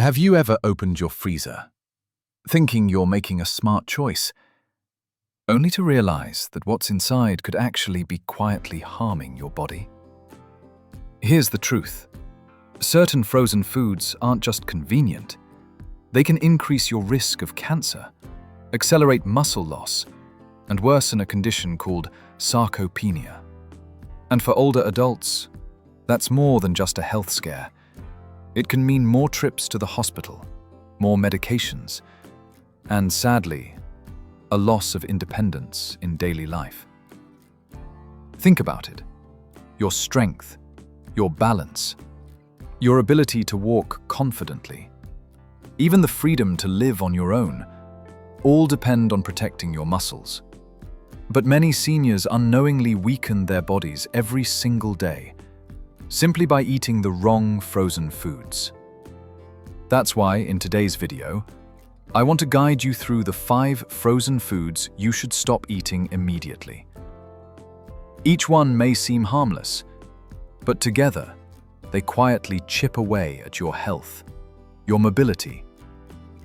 Have you ever opened your freezer, thinking you're making a smart choice, only to realize that what's inside could actually be quietly harming your body? Here's the truth. Certain frozen foods aren't just convenient. They can increase your risk of cancer, accelerate muscle loss, and worsen a condition called sarcopenia. And for older adults, that's more than just a health scare. It can mean more trips to the hospital, more medications, and sadly, a loss of independence in daily life. Think about it. Your strength, your balance, your ability to walk confidently, even the freedom to live on your own, all depend on protecting your muscles. But many seniors unknowingly weaken their bodies every single day, simply by eating the wrong frozen foods. That's why, in today's video, I want to guide you through the 5 frozen foods you should stop eating immediately. Each one may seem harmless, but together, they quietly chip away at your health, your mobility,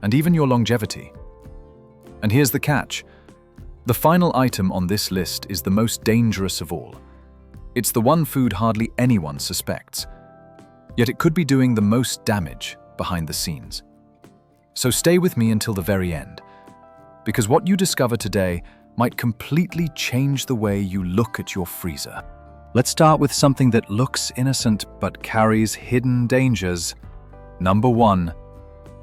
and even your longevity. And here's the catch. The final item on this list is the most dangerous of all. It's the one food hardly anyone suspects, yet it could be doing the most damage behind the scenes. So stay with me until the very end, because what you discover today might completely change the way you look at your freezer. Let's start with something that looks innocent but carries hidden dangers. Number 1,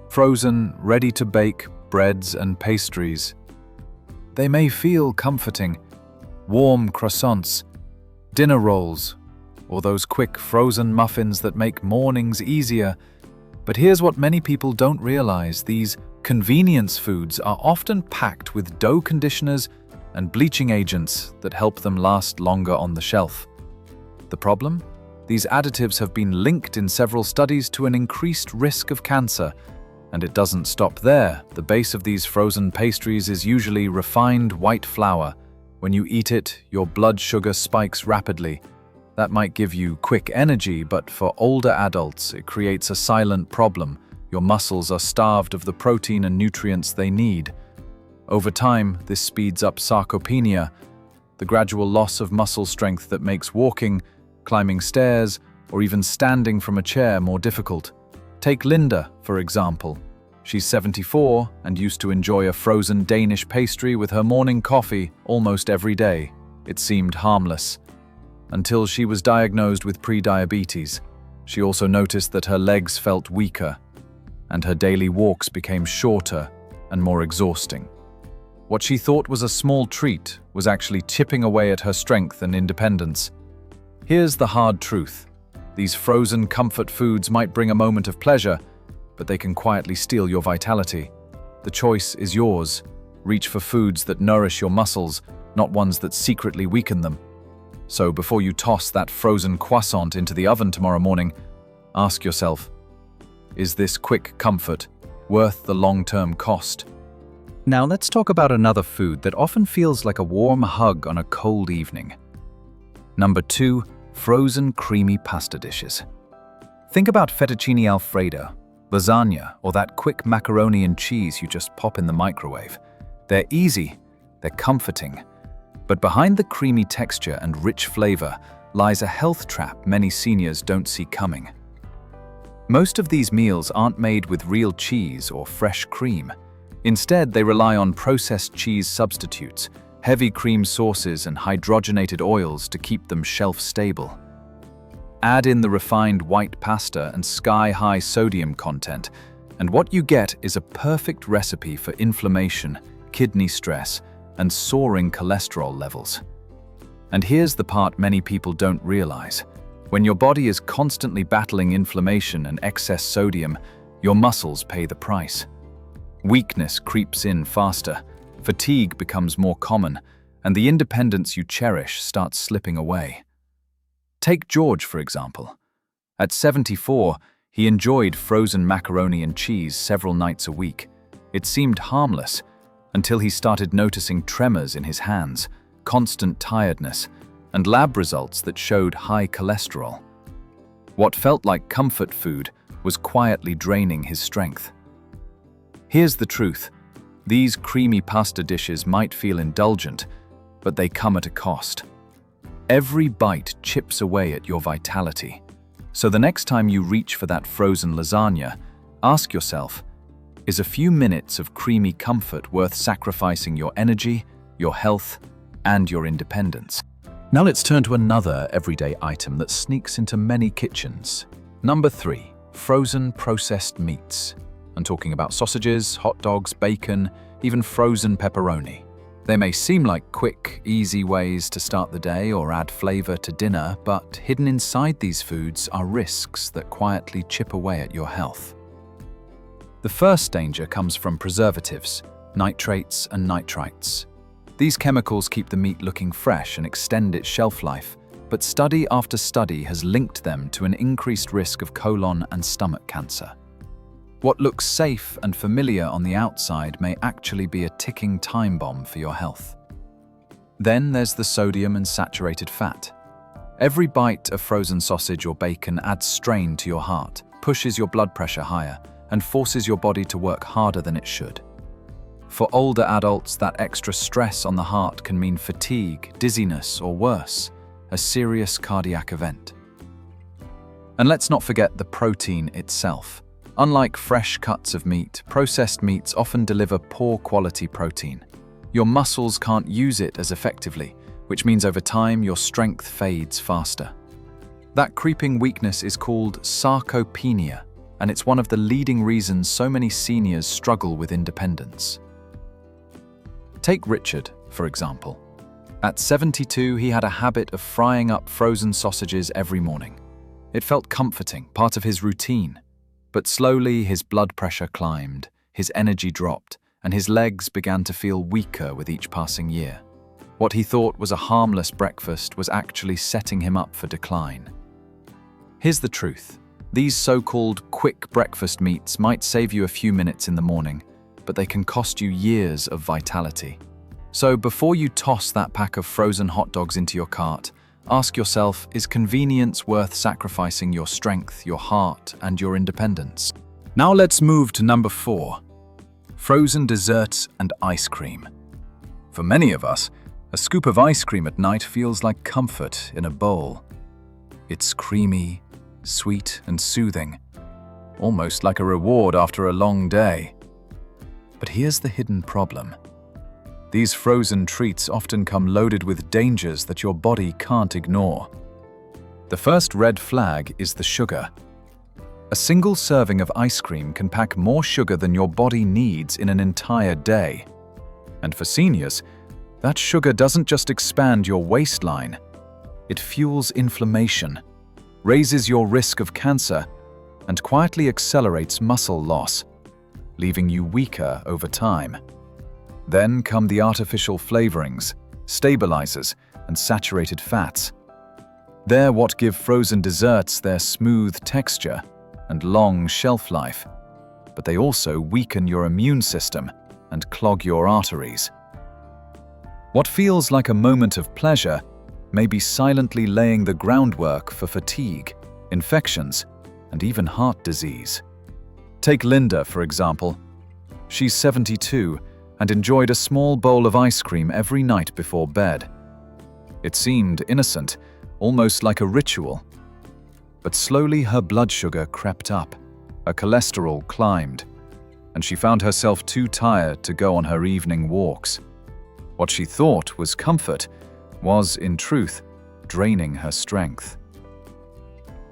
frozen, ready-to-bake breads and pastries. They may feel comforting, warm croissants, dinner rolls, or those quick frozen muffins that make mornings easier. But here's what many people don't realize. These convenience foods are often packed with dough conditioners and bleaching agents that help them last longer on the shelf. The problem? These additives have been linked in several studies to an increased risk of cancer. And it doesn't stop there. The base of these frozen pastries is usually refined white flour. When you eat it, your blood sugar spikes rapidly. That might give you quick energy, but for older adults, it creates a silent problem. Your muscles are starved of the protein and nutrients they need. Over time, this speeds up sarcopenia, the gradual loss of muscle strength that makes walking, climbing stairs, or even standing from a chair more difficult. Take Linda, for example. She's 74 and used to enjoy a frozen Danish pastry with her morning coffee almost every day. It seemed harmless. Until she was diagnosed with pre-diabetes. She also noticed that her legs felt weaker, and her daily walks became shorter and more exhausting. What she thought was a small treat was actually chipping away at her strength and independence. Here's the hard truth. These frozen comfort foods might bring a moment of pleasure, but they can quietly steal your vitality. The choice is yours. Reach for foods that nourish your muscles, not ones that secretly weaken them. So before you toss that frozen croissant into the oven tomorrow morning, ask yourself, is this quick comfort worth the long-term cost? Now let's talk about another food that often feels like a warm hug on a cold evening. Number 2, frozen creamy pasta dishes. Think about fettuccine alfredo, lasagna, or that quick macaroni and cheese you just pop in the microwave. They're easy, they're comforting, but behind the creamy texture and rich flavor lies a health trap many seniors don't see coming. Most of these meals aren't made with real cheese or fresh cream. Instead, they rely on processed cheese substitutes, heavy cream sauces, and hydrogenated oils to keep them shelf-stable. Add in the refined white pasta and sky-high sodium content, and what you get is a perfect recipe for inflammation, kidney stress, and soaring cholesterol levels. And here's the part many people don't realize. When your body is constantly battling inflammation and excess sodium, your muscles pay the price. Weakness creeps in faster, fatigue becomes more common, and the independence you cherish starts slipping away. Take George, for example. At 74, he enjoyed frozen macaroni and cheese several nights a week. It seemed harmless until he started noticing tremors in his hands, constant tiredness, and lab results that showed high cholesterol. What felt like comfort food was quietly draining his strength. Here's the truth. These creamy pasta dishes might feel indulgent, but they come at a cost. Every bite chips away at your vitality. So the next time you reach for that frozen lasagna, ask yourself, is a few minutes of creamy comfort worth sacrificing your energy, your health, and your independence? Now let's turn to another everyday item that sneaks into many kitchens. Number 3, frozen processed meats. I'm talking about sausages, hot dogs, bacon, even frozen pepperoni. They may seem like quick, easy ways to start the day or add flavor to dinner, but hidden inside these foods are risks that quietly chip away at your health. The first danger comes from preservatives, nitrates and nitrites. These chemicals keep the meat looking fresh and extend its shelf life, but study after study has linked them to an increased risk of colon and stomach cancer. What looks safe and familiar on the outside may actually be a ticking time bomb for your health. Then there's the sodium and saturated fat. Every bite of frozen sausage or bacon adds strain to your heart, pushes your blood pressure higher, and forces your body to work harder than it should. For older adults, that extra stress on the heart can mean fatigue, dizziness, or worse, a serious cardiac event. And let's not forget the protein itself. Unlike fresh cuts of meat, processed meats often deliver poor quality protein. Your muscles can't use it as effectively, which means over time your strength fades faster. That creeping weakness is called sarcopenia, and it's one of the leading reasons so many seniors struggle with independence. Take Richard, for example. At 72, he had a habit of frying up frozen sausages every morning. It felt comforting, part of his routine. But slowly his blood pressure climbed, his energy dropped, and his legs began to feel weaker with each passing year. What he thought was a harmless breakfast was actually setting him up for decline. Here's the truth. These so-called quick breakfast meats might save you a few minutes in the morning, but they can cost you years of vitality. So before you toss that pack of frozen hot dogs into your cart, ask yourself, is convenience worth sacrificing your strength, your heart, and your independence? Now let's move to number 4, frozen desserts and ice cream. For many of us, a scoop of ice cream at night feels like comfort in a bowl. It's creamy, sweet, and soothing, almost like a reward after a long day. But here's the hidden problem. These frozen treats often come loaded with dangers that your body can't ignore. The first red flag is the sugar. A single serving of ice cream can pack more sugar than your body needs in an entire day. And for seniors, that sugar doesn't just expand your waistline. It fuels inflammation, raises your risk of cancer, and quietly accelerates muscle loss, leaving you weaker over time. Then come the artificial flavorings, stabilizers, and saturated fats. They're what give frozen desserts their smooth texture and long shelf life, but they also weaken your immune system and clog your arteries. What feels like a moment of pleasure may be silently laying the groundwork for fatigue, infections, and even heart disease. Take Linda, for example. She's 72 and enjoyed a small bowl of ice cream every night before bed. It seemed innocent, almost like a ritual. But slowly her blood sugar crept up, her cholesterol climbed, and she found herself too tired to go on her evening walks. What she thought was comfort was, in truth, draining her strength.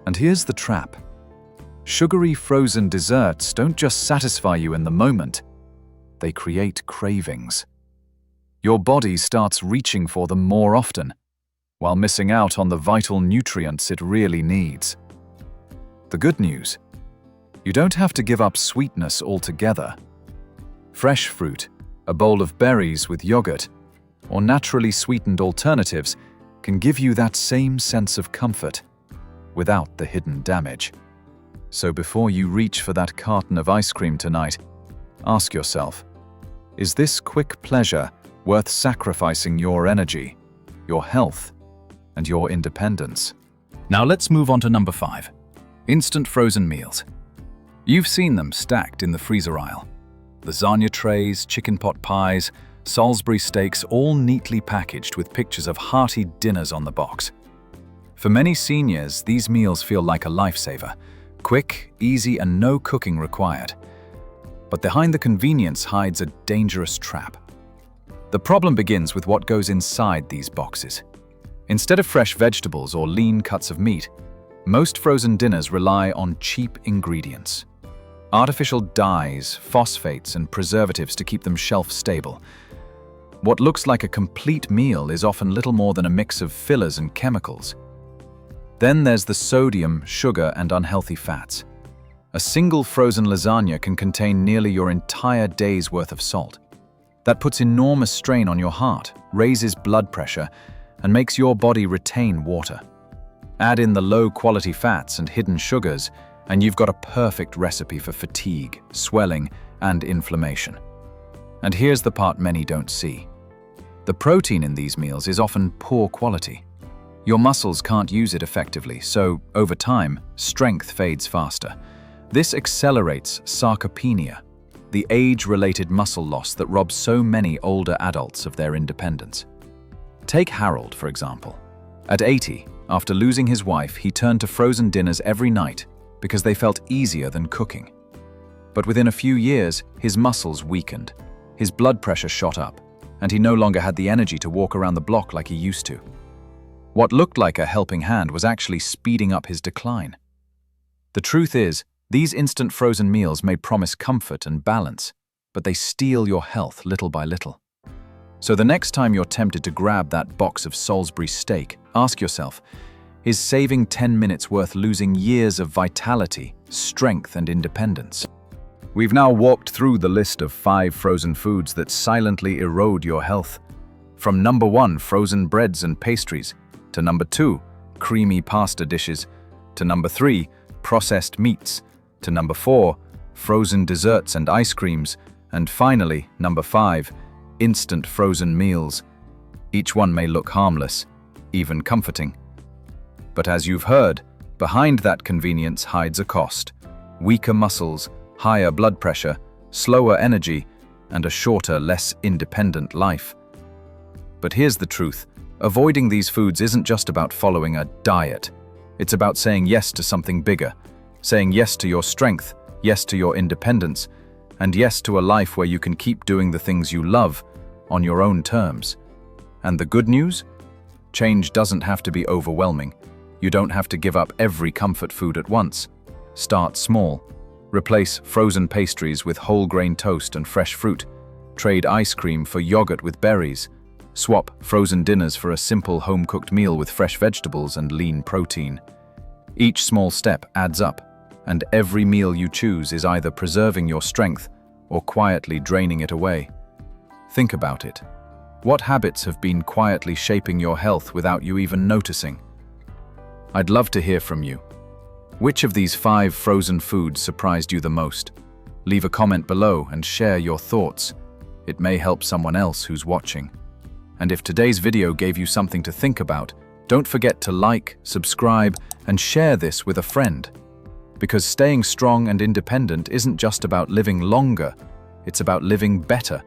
And here's the trap. Sugary frozen desserts don't just satisfy you in the moment. They create cravings. Your body starts reaching for them more often, while missing out on the vital nutrients it really needs. The good news: you don't have to give up sweetness altogether. Fresh fruit, a bowl of berries with yogurt, or naturally sweetened alternatives can give you that same sense of comfort without the hidden damage. So before you reach for that carton of ice cream tonight, ask yourself, is this quick pleasure worth sacrificing your energy, your health, and your independence? Now let's move on to number 5, instant frozen meals. You've seen them stacked in the freezer aisle. Lasagna trays, chicken pot pies, Salisbury steaks, all neatly packaged with pictures of hearty dinners on the box. For many seniors, these meals feel like a lifesaver. Quick, easy, and no cooking required. But behind the convenience hides a dangerous trap. The problem begins with what goes inside these boxes. Instead of fresh vegetables or lean cuts of meat, most frozen dinners rely on cheap ingredients. Artificial dyes, phosphates, and preservatives to keep them shelf-stable. What looks like a complete meal is often little more than a mix of fillers and chemicals. Then there's the sodium, sugar, and unhealthy fats. A single frozen lasagna can contain nearly your entire day's worth of salt. That puts enormous strain on your heart, raises blood pressure, and makes your body retain water. Add in the low-quality fats and hidden sugars, and you've got a perfect recipe for fatigue, swelling, and inflammation. And here's the part many don't see. The protein in these meals is often poor quality. Your muscles can't use it effectively, so over time, strength fades faster. This accelerates sarcopenia, the age-related muscle loss that robs so many older adults of their independence. Take Harold, for example. At 80, after losing his wife, he turned to frozen dinners every night because they felt easier than cooking. But within a few years, his muscles weakened, his blood pressure shot up, and he no longer had the energy to walk around the block like he used to. What looked like a helping hand was actually speeding up his decline. The truth is, these instant frozen meals may promise comfort and balance, but they steal your health little by little. So the next time you're tempted to grab that box of Salisbury steak, ask yourself, is saving 10 minutes worth losing years of vitality, strength, and independence? We've now walked through the list of 5 frozen foods that silently erode your health. From number 1, frozen breads and pastries, to number 2, creamy pasta dishes, to number 3, processed meats, to number 4, frozen desserts and ice creams, and finally, number 5, instant frozen meals. Each one may look harmless, even comforting. But as you've heard, behind that convenience hides a cost: weaker muscles, higher blood pressure, slower energy, and a shorter, less independent life. But here's the truth: avoiding these foods isn't just about following a diet. It's about saying yes to something bigger, saying yes to your strength, yes to your independence, and yes to a life where you can keep doing the things you love on your own terms. And the good news? Change doesn't have to be overwhelming. You don't have to give up every comfort food at once. Start small. Replace frozen pastries with whole grain toast and fresh fruit. Trade ice cream for yogurt with berries. Swap frozen dinners for a simple home-cooked meal with fresh vegetables and lean protein. Each small step adds up, and every meal you choose is either preserving your strength or quietly draining it away. Think about it. What habits have been quietly shaping your health without you even noticing? I'd love to hear from you. Which of these 5 frozen foods surprised you the most? Leave a comment below and share your thoughts. It may help someone else who's watching. And if today's video gave you something to think about, don't forget to like, subscribe, and share this with a friend. Because staying strong and independent isn't just about living longer, it's about living better.